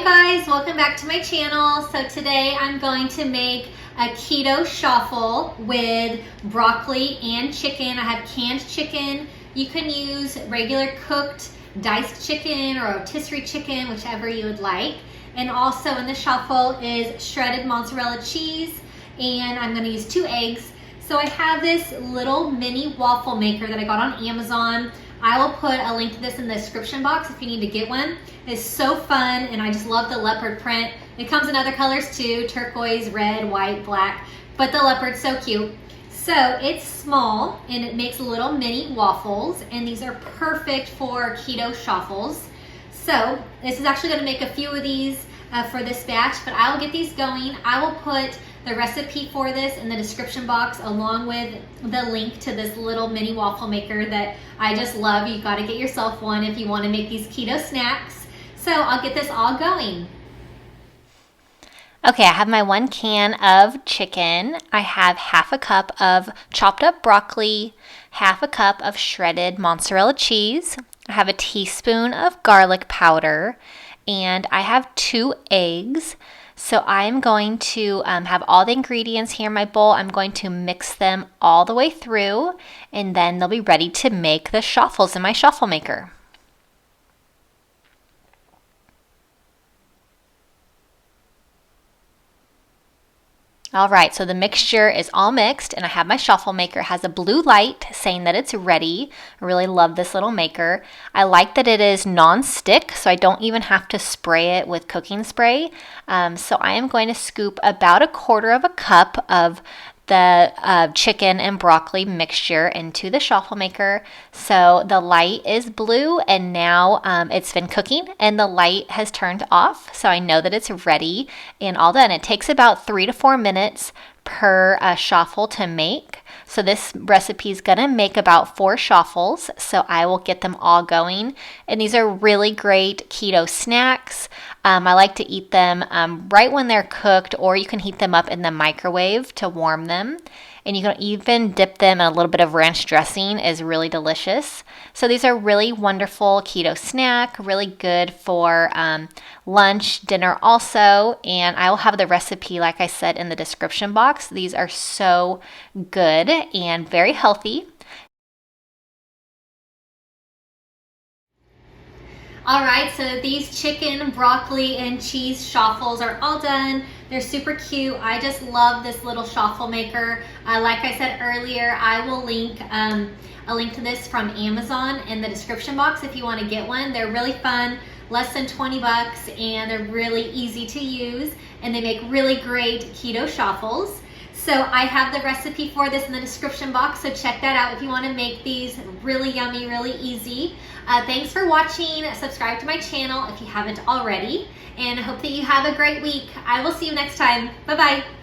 Hi guys, welcome back to my channel. So today I'm going to make a keto shuffle with broccoli and chicken. I have canned chicken. You can use regular cooked diced chicken or rotisserie chicken, whichever you would like. And also in the shuffle is shredded mozzarella cheese, and I'm going to use 2 eggs. So I have this little mini waffle maker that I got on Amazon. I will put a link to this in the description box if you need to get one. It's so fun, and I just love the leopard print. It comes in other colors too, turquoise, red, white, black, but the leopard's so cute. So it's small, and it makes little mini waffles, and these are perfect for keto shuffles. So this is actually gonna make a few of these for this batch, but I will get these going. I will put the recipe for this in the description box along with the link to this little mini waffle maker that I just love. You gotta get yourself one if you wanna make these keto snacks. So I'll get this all going. Okay, I have my 1 can of chicken. I have half a cup of chopped up broccoli, half a cup of shredded mozzarella cheese. I have a teaspoon of garlic powder, and I have 2 eggs. So I'm going to have all the ingredients here in my bowl. I'm going to mix them all the way through, and then they'll be ready to make the shuffles in my shuffle maker. All right, so the mixture is all mixed, and I have my shuffle maker. It has a blue light saying that it's ready. I really love this little maker. I like that it is non-stick, so I don't even have to spray it with cooking spray. So I am going to scoop about 1/4 cup of the chicken and broccoli mixture into the shuffle maker. So the light is blue, and now it's been cooking and the light has turned off. So I know that it's ready and all done. It takes about 3 to 4 minutes per shuffle to make. So this recipe is gonna make about 4 shuffles. So I will get them all going. And these are really great keto snacks. I like to eat them right when they're cooked, or you can heat them up in the microwave to warm them. And you can even dip them in a little bit of ranch dressing. Is really delicious. So these are really wonderful keto snack, really good for lunch, dinner also. And I will have the recipe, like I said, in the description box. These are so good and very healthy. All right, so these chicken, broccoli, and cheese shuffles are all done. They're super cute. I just love this little shuffle maker. Like I said earlier, I will link a link to this from Amazon in the description box if you want to get one. They're really fun, less than 20 bucks, and they're really easy to use, and they make really great keto shuffles. So I have the recipe for this in the description box, so check that out if you want to make these. Really yummy, really easy. Thanks for watching. Subscribe to my channel if you haven't already, and I hope that you have a great week. I will see you next time. Bye-bye.